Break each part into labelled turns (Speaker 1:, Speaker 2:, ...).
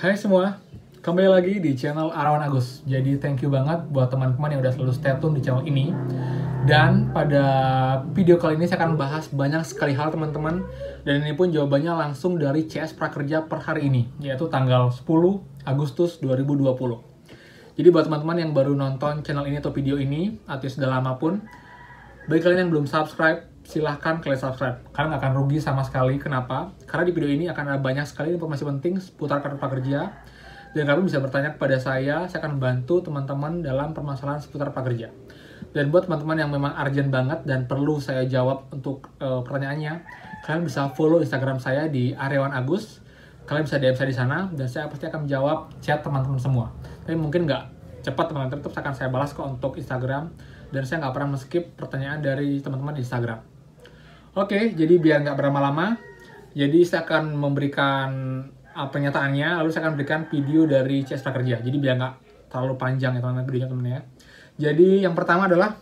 Speaker 1: Hai semua, kembali lagi di channel Arawan Agus. Jadi thank you banget buat teman-teman yang udah selalu stay tune di channel ini. Dan pada video kali ini saya akan bahas banyak sekali hal teman-teman. Dan ini pun jawabannya langsung dari CS Prakerja per hari ini, yaitu tanggal 10 Agustus 2020. Jadi buat teman-teman yang baru nonton channel ini atau video ini, atau sudah lama pun, bagi kalian yang belum subscribe, silahkan kalian subscribe. Karena nggak akan rugi sama sekali. Kenapa? Karena di video ini akan ada banyak sekali informasi penting seputar kartu prakerja. Dan kalian bisa bertanya kepada saya akan bantu teman-teman dalam permasalahan seputar prakerja. Dan buat teman-teman yang memang urgent banget dan perlu saya jawab untuk pertanyaannya, kalian bisa follow Instagram saya di Arawan Agus. Kalian bisa DM saya di sana, dan saya pasti akan menjawab chat teman-teman semua. Tapi mungkin nggak cepat teman-teman, tetap akan saya balas kok untuk Instagram. Dan saya nggak pernah men-skip pertanyaan dari teman-teman di Instagram. Oke, jadi biar nggak berlama-lama, jadi saya akan memberikan pernyataannya, lalu saya akan berikan video dari CS Prakerja. Jadi biar nggak terlalu panjang ya teman-teman videonya teman-teman ya. Jadi yang pertama adalah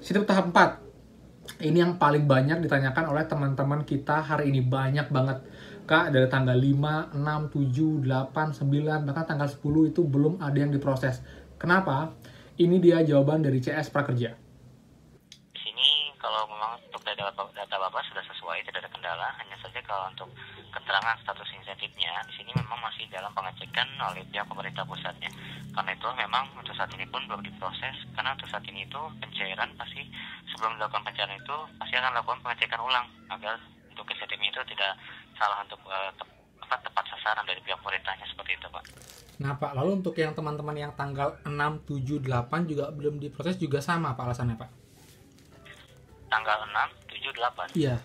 Speaker 1: situp tahap 4. Ini yang paling banyak ditanyakan oleh teman-teman kita hari ini. Banyak banget. Kak, dari tanggal 5, 6, 7, 8, 9, bahkan tanggal 10 itu belum ada yang diproses. Kenapa? Ini dia jawaban dari CS Prakerja.
Speaker 2: Di sini kalau memang untuk data Bapak sudah sesuai, tidak ada kendala. Hanya saja kalau untuk keterangan status insentifnya, di sini memang masih dalam pengecekan oleh pihak pemerintah pusatnya. Karena itu memang untuk saat ini pun belum diproses. Karena untuk saat ini itu pencairan pasti sebelum dilakukan pencairan itu pasti akan lakukan pengecekan ulang agar untuk insentifnya itu tidak salah untuk tepat sasaran dari pihak pemerintahnya, seperti itu Pak.
Speaker 1: Nah Pak, lalu untuk yang teman-teman yang tanggal 6, 7, 8 juga belum diproses juga sama Pak alasannya Pak?
Speaker 2: Tanggal 6, 7, 8?
Speaker 1: Iya.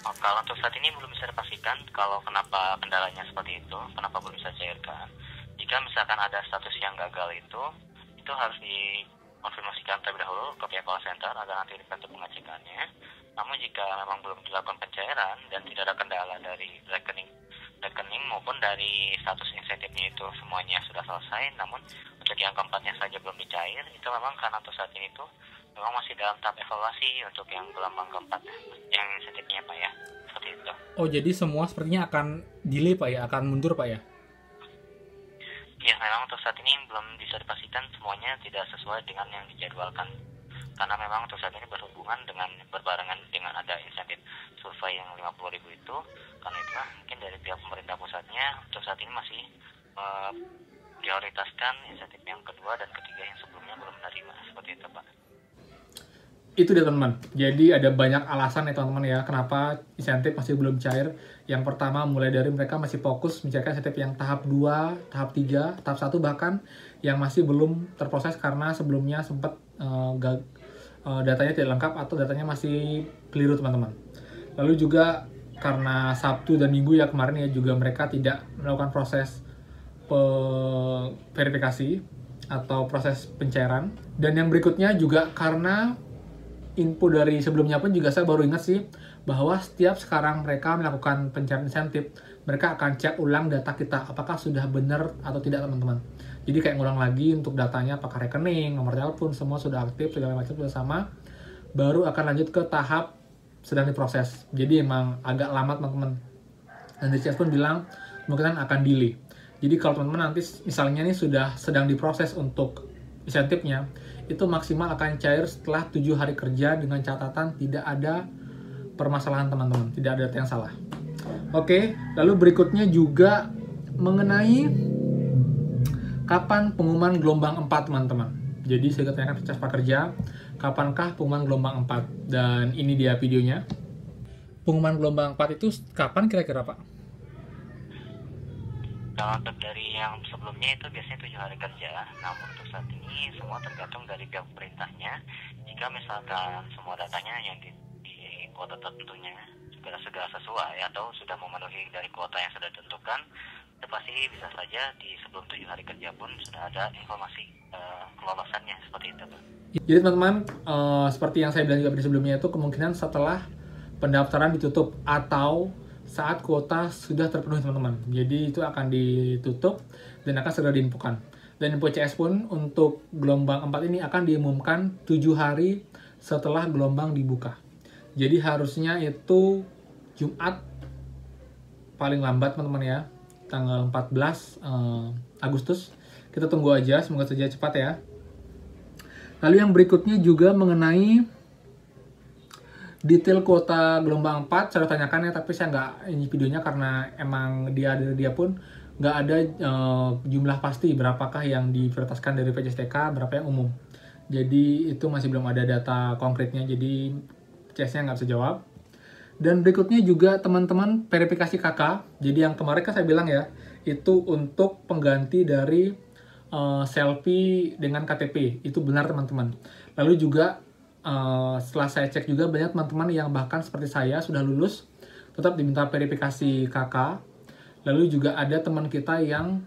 Speaker 2: Oh, kalau untuk saat ini belum bisa dipastikan kalau kenapa kendalanya seperti itu, kenapa belum bisa cairkan. Jika misalkan ada status yang gagal itu harus dikonfirmasikan terlebih dahulu ke pihak call center agar nanti dibantu pengecekannya. Namun jika memang belum dilakukan pencairan dan tidak ada kendala dari rekening maupun dari status insentifnya itu semuanya sudah selesai, namun untuk yang keempatnya saja belum dicair, itu memang karena untuk saat ini tuh memang masih dalam tahap evaluasi untuk yang gelombang keempat yang insentifnya Pak ya, seperti itu.
Speaker 1: Oh, jadi semua sepertinya akan delay Pak ya, akan mundur Pak ya?
Speaker 2: Ya, memang untuk saat ini belum bisa dipastikan semuanya tidak sesuai dengan yang dijadwalkan. Karena memang untuk saat ini berbarengan dengan ada insentif survei yang 50.000 itu. Karena itulah mungkin dari pihak pemerintah pusatnya untuk saat ini masih prioritaskan insentif yang kedua dan ketiga yang sebelumnya belum menerima, seperti itu Pak.
Speaker 1: Itu dia teman-teman. Jadi ada banyak alasan ya teman-teman ya kenapa insentif masih belum cair. Yang pertama mulai dari mereka masih fokus mencairkan insentif yang tahap 2, tahap 3, tahap 1 bahkan yang masih belum terproses karena sebelumnya sempat datanya tidak lengkap atau datanya masih keliru teman-teman. Lalu juga karena Sabtu dan Minggu ya kemarin ya juga mereka tidak melakukan proses verifikasi atau proses pencairan. Dan yang berikutnya juga karena info dari sebelumnya pun juga saya baru ingat sih bahwa setiap sekarang mereka melakukan pencairan insentif, mereka akan cek ulang data kita apakah sudah benar atau tidak teman-teman. Jadi kayak ngulang lagi untuk datanya apakah rekening, nomor telepon semua sudah aktif, segala macam sudah sama, baru akan lanjut ke tahap sedang diproses. Jadi emang agak lama teman-teman. Dan DCS pun bilang kemungkinan akan delay. Jadi kalau teman-teman nanti misalnya nih sudah sedang diproses untuk insentifnya, itu maksimal akan cair setelah 7 hari kerja dengan catatan tidak ada permasalahan teman-teman, tidak ada data yang salah. Oke, lalu berikutnya juga mengenai kapan pengumuman gelombang 4 teman-teman. Jadi saya tanyakan ke Prakerja, kapankah pengumuman gelombang 4? Dan ini dia videonya. Pengumuman gelombang 4 itu kapan kira-kira Pak?
Speaker 2: Kalau untuk dari yang sebelumnya itu biasanya 7 hari kerja, namun untuk saat ini semua tergantung dari pihak pemerintahnya. Jika misalkan semua datanya yang di kuota tertentunya segera sesuai atau sudah memenuhi dari kuota yang sudah ditentukan, itu pasti bisa saja di sebelum 7 hari kerja pun sudah ada informasi kelolosannya, seperti itu Pak.
Speaker 1: Jadi teman-teman, seperti yang saya bilang juga di sebelumnya itu kemungkinan setelah pendaftaran ditutup atau saat kuota sudah terpenuhi teman-teman. Jadi itu akan ditutup dan akan segera diinfokan. Dan info CS pun untuk gelombang 4 ini akan diumumkan 7 hari setelah gelombang dibuka. Jadi harusnya itu Jumat paling lambat teman-teman ya, tanggal 14 Agustus. Kita tunggu aja, semoga saja cepat ya. Lalu yang berikutnya juga mengenai detail kuota gelombang 4, saya tanyakan ya, tapi saya nggak ini videonya karena emang dia pun nggak ada jumlah pasti berapakah yang diprioritaskan dari PJSTK, berapa yang umum. Jadi itu masih belum ada data konkretnya, jadi CS-nya nggak bisa jawab. Dan berikutnya juga teman-teman verifikasi KK. Jadi yang kemarin kan saya bilang ya, itu untuk pengganti dari selfie dengan KTP. Itu benar teman-teman. Lalu juga setelah saya cek juga banyak teman-teman yang bahkan seperti saya sudah lulus tetap diminta verifikasi KK. Lalu juga ada teman kita yang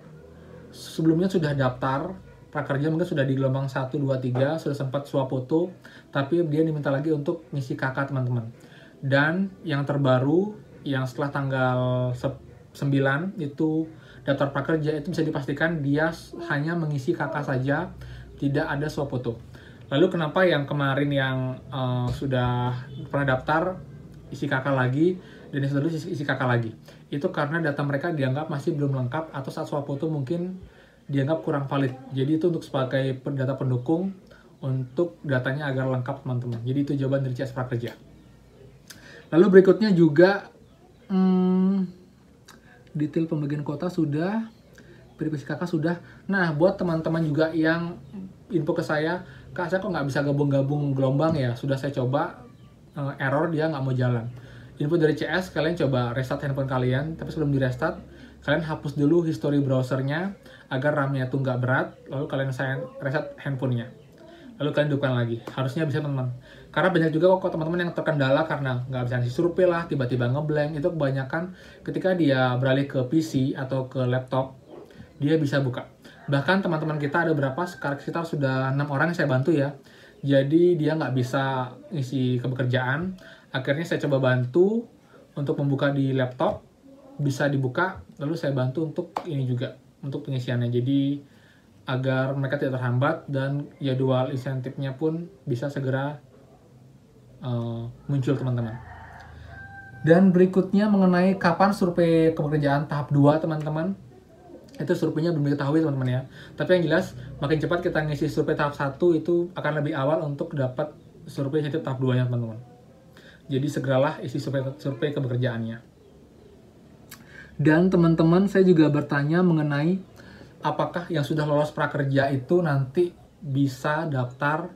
Speaker 1: sebelumnya sudah daftar prakerja, mungkin sudah di gelombang 1, 2, 3, sudah sempat swap foto, tapi dia diminta lagi untuk ngisi KK teman-teman. Dan yang terbaru, yang setelah tanggal 9 itu daftar prakerja, itu bisa dipastikan dia hanya mengisi KK saja, tidak ada swap foto. Lalu kenapa yang kemarin yang sudah pernah daftar isi KK lagi, dan yang sudah lulus isi KK lagi? Itu karena data mereka dianggap masih belum lengkap, atau saat swap foto mungkin dianggap kurang valid. Jadi itu untuk sebagai data pendukung untuk datanya agar lengkap teman-teman. Jadi itu jawaban dari CS Prakerja. Lalu berikutnya juga detail pembagian kuota sudah, verifikasi KK sudah. Nah, buat teman-teman juga yang info ke saya, Kak, saya kok nggak bisa gabung-gabung gelombang ya? Sudah saya coba, error, dia nggak mau jalan. Info dari CS, kalian coba restart handphone kalian, tapi sebelum di restart, kalian hapus dulu history browsernya agar RAM-nya tuh nggak berat, lalu kalian reset handphonenya. Lalu kalian hidupkan lagi. Harusnya bisa teman-teman. Karena banyak juga kok teman-teman yang terkendala karena nggak bisa ngisi survei lah, tiba-tiba ngeblank. Itu kebanyakan ketika dia beralih ke PC atau ke laptop, dia bisa buka. Bahkan teman-teman kita ada berapa, sekitar sudah 6 orang yang saya bantu ya. Jadi dia nggak bisa ngisi kepekerjaan. Akhirnya saya coba bantu untuk membuka di laptop, bisa dibuka, lalu saya bantu untuk ini juga, untuk pengisiannya. Jadi agar mereka tidak terhambat dan jadwal insentifnya pun bisa segera muncul teman-teman. Dan berikutnya mengenai kapan survei kepekerjaan tahap 2 teman-teman. Itu surveinya belum diketahui teman-teman ya. Tapi yang jelas makin cepat kita ngisi survei tahap 1 itu akan lebih awal untuk dapat survei insentif tahap 2-nya teman-teman. Jadi segeralah isi survei kepekerjaannya. Dan teman-teman saya juga bertanya mengenai apakah yang sudah lolos prakerja itu nanti bisa daftar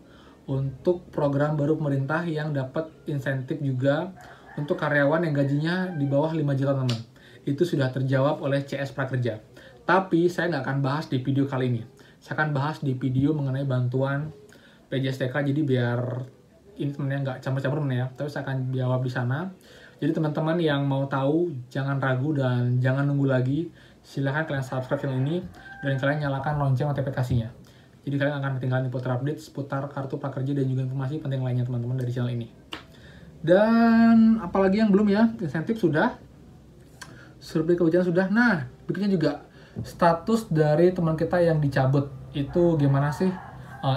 Speaker 1: untuk program baru pemerintah yang dapat insentif juga untuk karyawan yang gajinya di bawah 5 juta teman-teman. Itu sudah terjawab oleh CS Prakerja. Tapi saya nggak akan bahas di video kali ini. Saya akan bahas di video mengenai bantuan PJSTK, jadi biar ini temennya nggak campur-campur ya, tapi saya akan jawab di sana. Jadi teman-teman yang mau tahu, jangan ragu dan jangan nunggu lagi. Silahkan kalian subscribe channel ini dan kalian nyalakan lonceng notifikasinya. Jadi kalian akan ketinggalan info terupdate seputar kartu prakerja dan juga informasi penting lainnya teman-teman dari channel ini. Dan apalagi yang belum ya, insentif sudah, survei kebijakan sudah. Nah, berikutnya juga status dari teman kita yang dicabut itu gimana sih,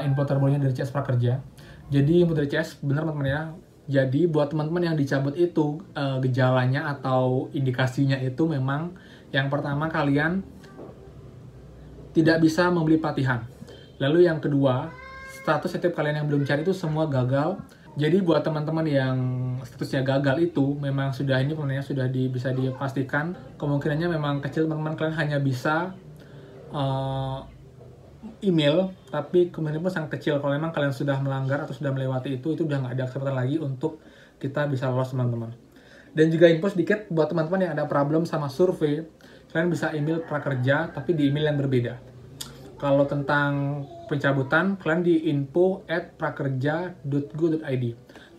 Speaker 1: info terbarunya dari CS Prakerja. Jadi info dari CS benar teman-teman ya. Jadi buat teman-teman yang dicabut itu gejalanya atau indikasinya itu memang yang pertama kalian tidak bisa membeli pelatihan. Lalu yang kedua, status setiap kalian yang belum cari itu semua gagal. Jadi buat teman-teman yang statusnya gagal itu memang sudah ini pemenangnya sudah bisa dipastikan kemungkinannya memang kecil teman-teman, kalian hanya bisa email, tapi kemungkinan pun sangat kecil. Kalau memang kalian sudah melanggar atau sudah melewati itu udah nggak ada kesempatan lagi untuk kita bisa lolos teman-teman. Dan juga info sedikit buat teman-teman yang ada problem sama survei, kalian bisa email prakerja tapi di email yang berbeda. Kalau tentang pencabutan, kalian di info@prakerja.go.id.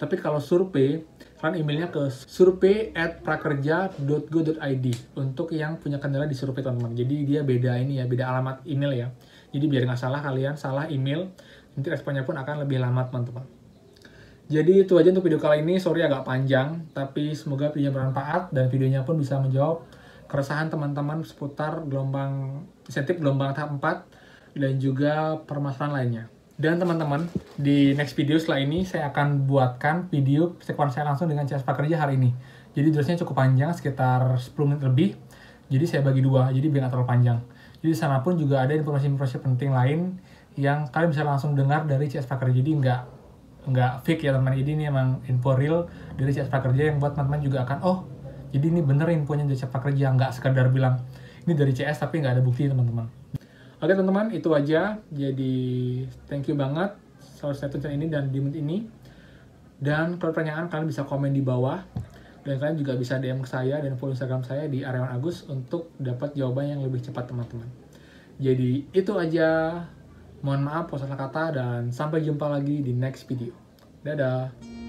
Speaker 1: Tapi kalau survei, kalian emailnya ke survei@prakerja.go.id untuk yang punya kendala di survei teman-teman. Jadi dia beda ini ya, beda alamat email ya. Jadi biar nggak salah kalian salah email, nanti responnya pun akan lebih lama teman-teman. Jadi itu aja untuk video kali ini, sorry agak panjang, tapi semoga videonya bermanfaat dan videonya pun bisa menjawab keresahan teman-teman seputar insentif gelombang tahap 4 dan juga permasalahan lainnya. Dan teman-teman, di next video setelah ini saya akan buatkan video percakapan saya langsung dengan CS Prakerja hari ini. Jadi durasinya cukup panjang, sekitar 10 menit lebih. Jadi saya bagi dua, jadi biar nggak terlalu panjang. Jadi di sana pun juga ada informasi-informasi penting lain yang kalian bisa langsung dengar dari CS Prakerja. Jadi nggak fake ya teman-teman. Jadi ini emang info real dari CS Prakerja yang buat teman-teman juga akan, oh jadi ini bener infonya dari CS Prakerja, nggak sekedar bilang ini dari CS tapi nggak ada bukti teman-teman. Oke teman-teman, itu aja. Jadi thank you banget selalu stay tune ini dan di menit ini. Dan kalau pertanyaan kalian bisa komen di bawah. Dan kalian juga bisa DM ke saya dan follow Instagram saya di Aryawan Agus untuk dapat jawaban yang lebih cepat teman-teman. Jadi itu aja. Mohon maaf salah kata dan sampai jumpa lagi di next video. Dadah.